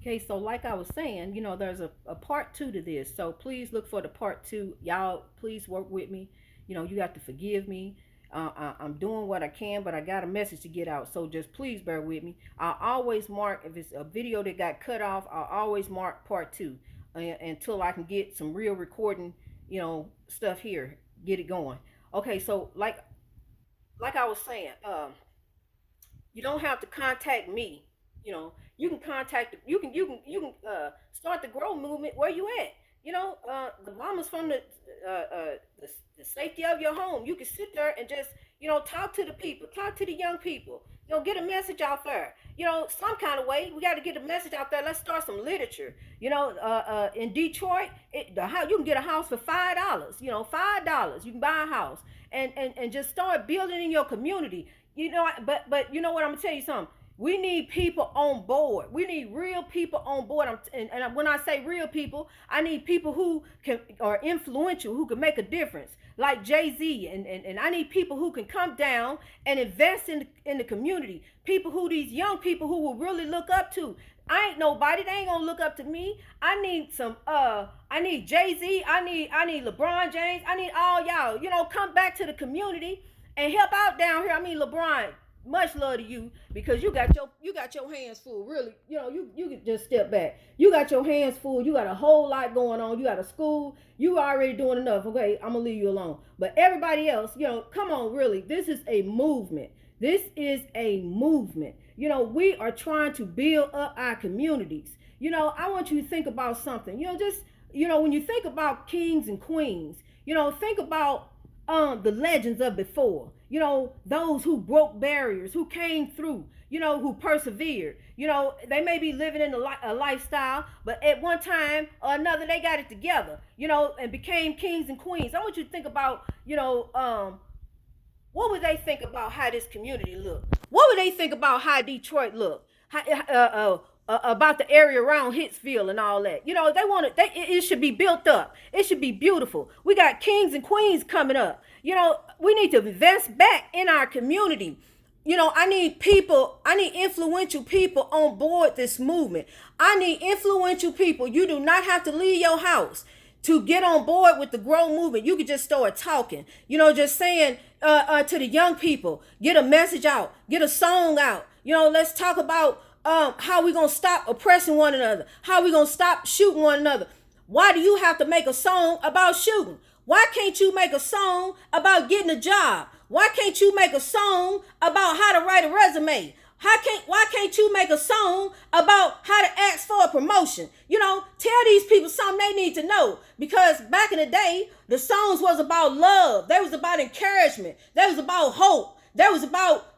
Okay, so like I was saying, there's a part two to this. So please look for the part two. Y'all, please work with me. You have to forgive me. I'm doing what I can, but I got a message to get out. So just please bear with me. I'll always mark, if it's a video that got cut off, I'll always mark part two until I can get some real recording, stuff here. Get it going. Okay, so like I was saying, you don't have to contact me. You can contact, you can start the grow movement where you at. The mamas from the safety of your home. You can sit there and just talk to the people, talk to the young people. Get a message out there. Some kind of way we got to get a message out there. Let's start some literature. In Detroit, you can get a house for $5. $5 you can buy a house and just start building in your community. But you know what? I'm gonna tell you something. We need people on board. We need real people on board. And when I say real people, I need people who are influential, who can make a difference, like Jay-Z. And I need people who can come down and invest in the community. People these young people who will really look up to. I ain't nobody. They ain't gonna look up to me. I need I need Jay-Z. I need LeBron James. I need all y'all. Come back to the community and help out down here. I mean, LeBron, much love to you, because you got your hands full. Really, you can just step back. You got your hands full. You got a whole lot going on. You got a school. You already doing enough. Okay, I'm gonna leave you alone. But everybody else, come on, really. This is a movement. This is a movement. We are trying to build up our communities. I want you to think about something. When you think about kings and queens, think about the legends of before. Those who broke barriers, who came through, who persevered. They may be living in a lifestyle, but at one time or another, they got it together, and became kings and queens. I want you to think about, what would they think about how this community looked? What would they think about how Detroit looked? About the area around Hitsville and all that. They want it should be built up. It should be beautiful. We got kings and queens coming up. We need to invest back in our community. I need influential people on board this movement. I need influential people. You do not have to leave your house to get on board with the grow movement. You can just start talking, just saying to the young people, get a message out, get a song out. Let's talk about how we gonna stop oppressing one another, how we gonna stop shooting one another. Why do you have to make a song about shooting? Why can't you make a song about getting a job? Why can't you make a song about how to write a resume? Why can't you make a song about how to ask for a promotion? Tell these people something they need to know. Because back in the day, the songs was about love. They was about encouragement. They was about hope. They was about,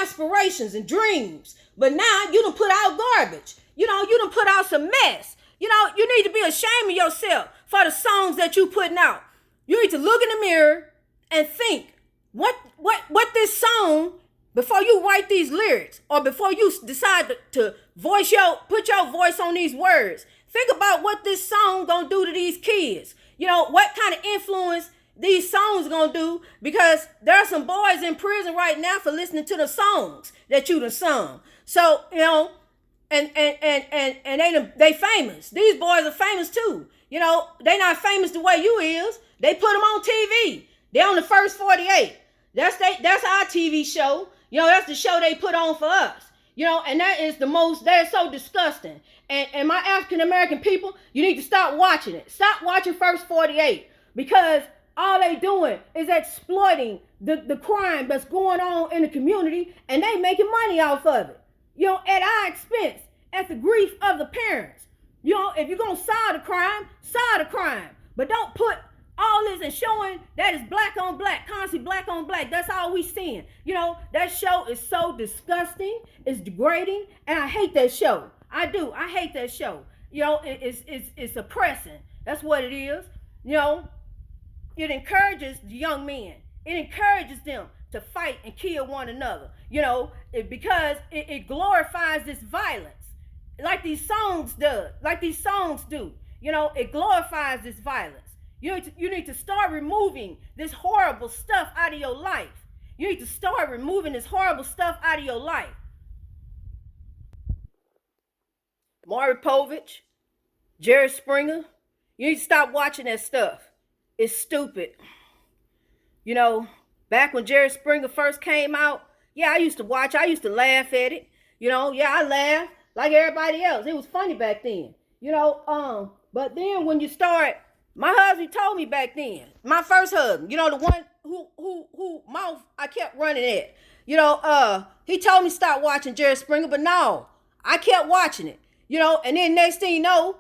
aspirations and dreams. But now you done put out garbage. You done put out some mess. You need to be ashamed of yourself for the songs that you putting out. You need to look in the mirror and think, what this song, before you write these lyrics or before you decide to put your voice on these words, think about what this song gonna do to these kids. What kind of influence these songs gonna do, because there are some boys in prison right now for listening to the songs that you done sung. So, and they famous. These boys are famous too. They not famous the way you is. They put them on TV. They on the First 48. That's our TV show. That's the show they put on for us. And that is that is so disgusting. And my African American people, you need to stop watching it. Stop watching First 48, because all they doing is exploiting the crime that's going on in the community, and they making money off of it. At our expense, at the grief of the parents. If you're gonna solve the crime, but don't put all this and showing that it's black on black, constantly black on black. That's all we seeing. That show is so disgusting. It's degrading, and I hate that show. I do. I hate that show. It's oppressing. That's what it is. It encourages the young men. It encourages them to fight and kill one another. Because it glorifies this violence, like these songs do. It glorifies this violence. You need to start removing this horrible stuff out of your life. You need to start removing this horrible stuff out of your life. Maury Povich, Jerry Springer. You need to stop watching that stuff. It's stupid. You know, back when Jerry Springer first came out, yeah, I used to watch. I used to laugh at it. You know, yeah, I laughed like everybody else. It was funny back then. You know, but then when you start, my husband told me back then, my first husband, you know, the one who mouth I kept running at. You know, he told me stop watching Jerry Springer, but no, I kept watching it. You know, and then next thing you know,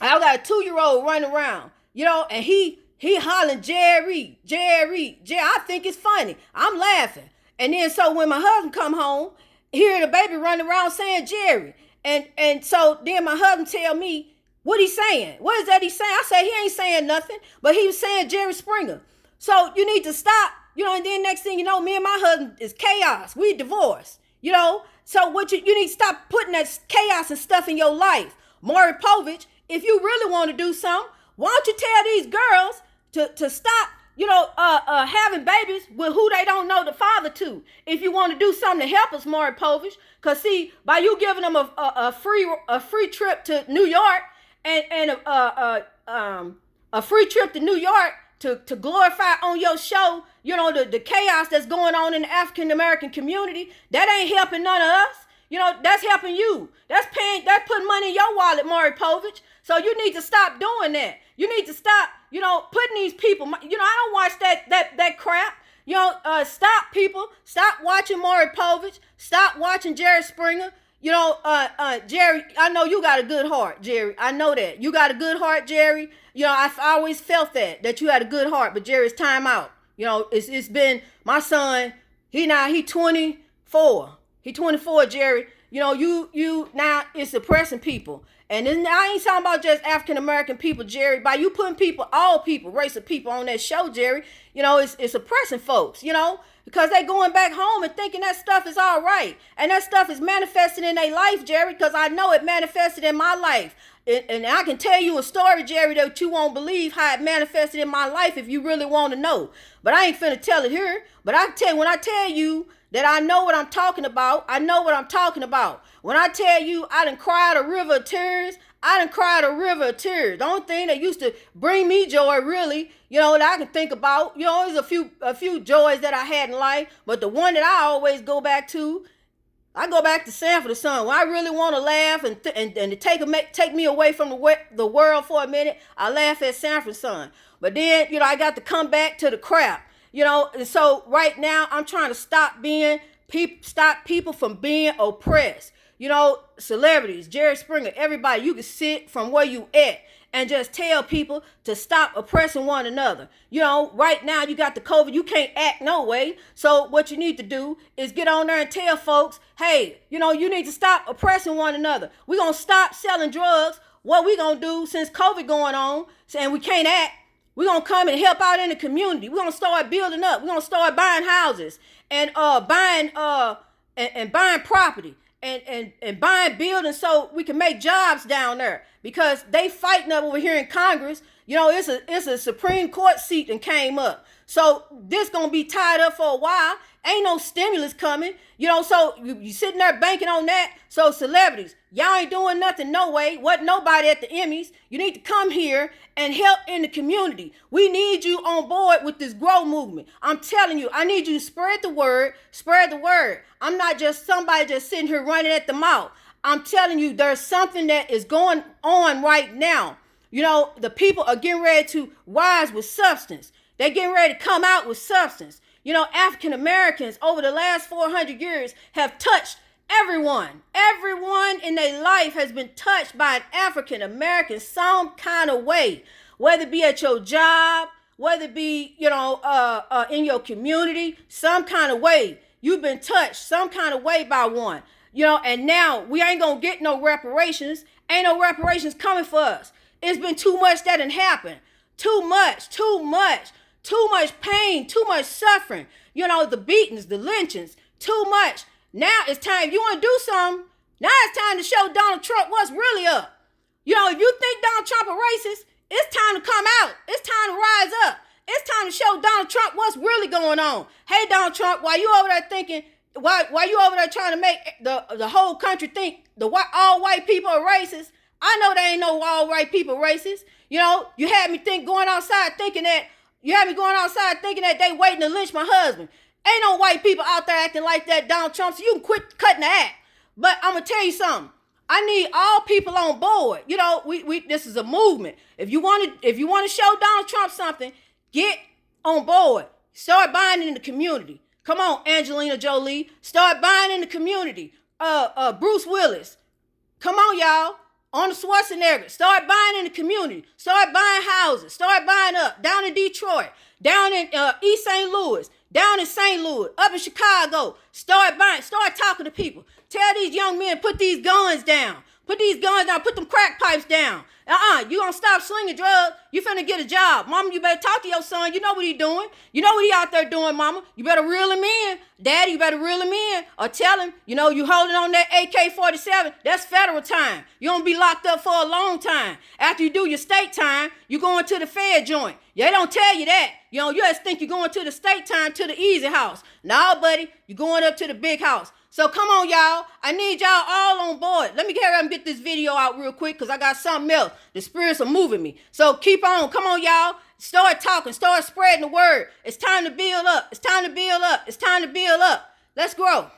I got a 2-year-old running around, you know, and he hollering Jerry, Jerry, Jerry. I think it's funny. I'm laughing. And then so when my husband come home, hear the baby running around saying Jerry. And so then my husband tell me, what he saying? What is that he saying? I say he ain't saying nothing, but he was saying Jerry Springer. So you need to stop, you know, and then next thing you know, me and my husband is chaos. We divorced, you know. So what you need to stop putting that chaos and stuff in your life. Maury Povich, if you really want to do something, why don't you tell these girls to stop, you know, having babies with who they don't know the father to? If you want to do something to help us, Maury Povich, because see, by you giving them a free trip to New York and a free trip to New York to glorify on your show, you know, the chaos that's going on in the African American community, that ain't helping none of us. You know, that's helping you. That's putting money in your wallet, Maury Povich. So you need to stop doing that. You need to stop, you know, putting these people, you know, I don't watch that crap. You know, stop people. Stop watching Maury Povich. Stop watching Jerry Springer. You know, Jerry, I know you got a good heart, Jerry. I know that. You got a good heart, Jerry. You know, I've always felt that you had a good heart, but Jerry's time out. You know, it's been, my son, he 24. He 24, Jerry. You know, you now it's oppressing people. And then I ain't talking about just African American people, Jerry. By you putting people, all people, race of people on that show, Jerry, you know, it's oppressing folks, you know, because they going back home and thinking that stuff is all right. And that stuff is manifested in their life, Jerry, because I know it manifested in my life. And I can tell you a story, Jerry, that you won't believe how it manifested in my life if you really want to know. But I ain't finna tell it here. But I can tell you, when I tell you that I know what I'm talking about, I know what I'm talking about. When I tell you I done cried a river of tears, I done cried a river of tears. The only thing that used to bring me joy, really, you know, that I can think about, you know, there's a few joys that I had in life, but the one that I always go back to, I go back to Sanford the Sun. When I really want to laugh and to take me away from the world for a minute, I laugh at Sanford Sun. But then, you know, I got to come back to the crap. You know, and so right now I'm trying to stop people from being oppressed. You know, celebrities, Jerry Springer, everybody, you can sit from where you at and just tell people to stop oppressing one another. You know, right now you got the COVID, you can't act no way. So what you need to do is get on there and tell folks, hey, you know, you need to stop oppressing one another. We're going to stop selling drugs. What we going to do since COVID going on and we can't act, we're going to come and help out in the community. We're going to start building up. We're going to start buying houses and buying property and buying buildings so we can make jobs down there, because they fighting up over here in Congress. You know, it's a Supreme Court seat that came up. So this going to be tied up for a while. Ain't no stimulus coming, you know, so you sitting there banking on that. So celebrities, y'all ain't doing nothing no way. Wasn't nobody at the Emmys. You need to come here and help in the community. We need you on board with this grow movement. I'm telling you, I need you to spread the word, spread the word. I'm not just somebody just sitting here running at the mouth. I'm telling you, there's something that is going on right now. You know, the people are getting ready to rise with substance. They're getting ready to come out with substance. You know, African Americans over the last 400 years have touched everyone. Everyone in their life has been touched by an African American some kind of way, whether it be at your job, whether it be, you know, in your community, some kind of way. You've been touched some kind of way by one, you know, and now we ain't gonna get no reparations. Ain't no reparations coming for us. It's been too much that done happened. Too much pain, too much suffering. You know, the beatings, the lynchings, too much. Now it's time, if you want to do something, now it's time to show Donald Trump what's really up. You know, if you think Donald Trump a racist, it's time to come out. It's time to rise up. It's time to show Donald Trump what's really going on. Hey, Donald Trump, while you over there thinking Why you over there trying to make the whole country think all white people are racist? I know they ain't no all white people racist. You know, you had me going outside thinking that they waiting to lynch my husband. Ain't no white people out there acting like that, Donald Trump. So you can quit cutting the act. But I'm gonna tell you something. I need all people on board. You know, we this is a movement. If you want to show Donald Trump something, get on board. Start buying in the community. Come on, Angelina Jolie. Start buying in the community. Bruce Willis. Come on, y'all. Arnold Schwarzenegger. Start buying in the community. Start buying houses. Start buying up. Down in Detroit. Down in East St. Louis. Down in St. Louis. Up in Chicago. Start buying. Start talking to people. Tell these young men, put these guns down. Put these guns down. Put them crack pipes down. You gonna stop slinging drugs. You finna get a job. Mama, you better talk to your son. You know what he doing. You know what he out there doing, mama. You better reel him in. Daddy, you better reel him in. Or tell him, you know, you holding on that AK-47. That's federal time. You gonna be locked up for a long time. After you do your state time, you going to the Fed joint. They don't tell you that. You know, you just think you're going to the state time to the easy house. No, buddy, you're going up to the big house. So come on, y'all. I need y'all all on board. Let me carry on and get this video out real quick because I got something else. The spirits are moving me. So keep on. Come on, y'all. Start talking. Start spreading the word. It's time to build up. It's time to build up. It's time to build up. Let's grow.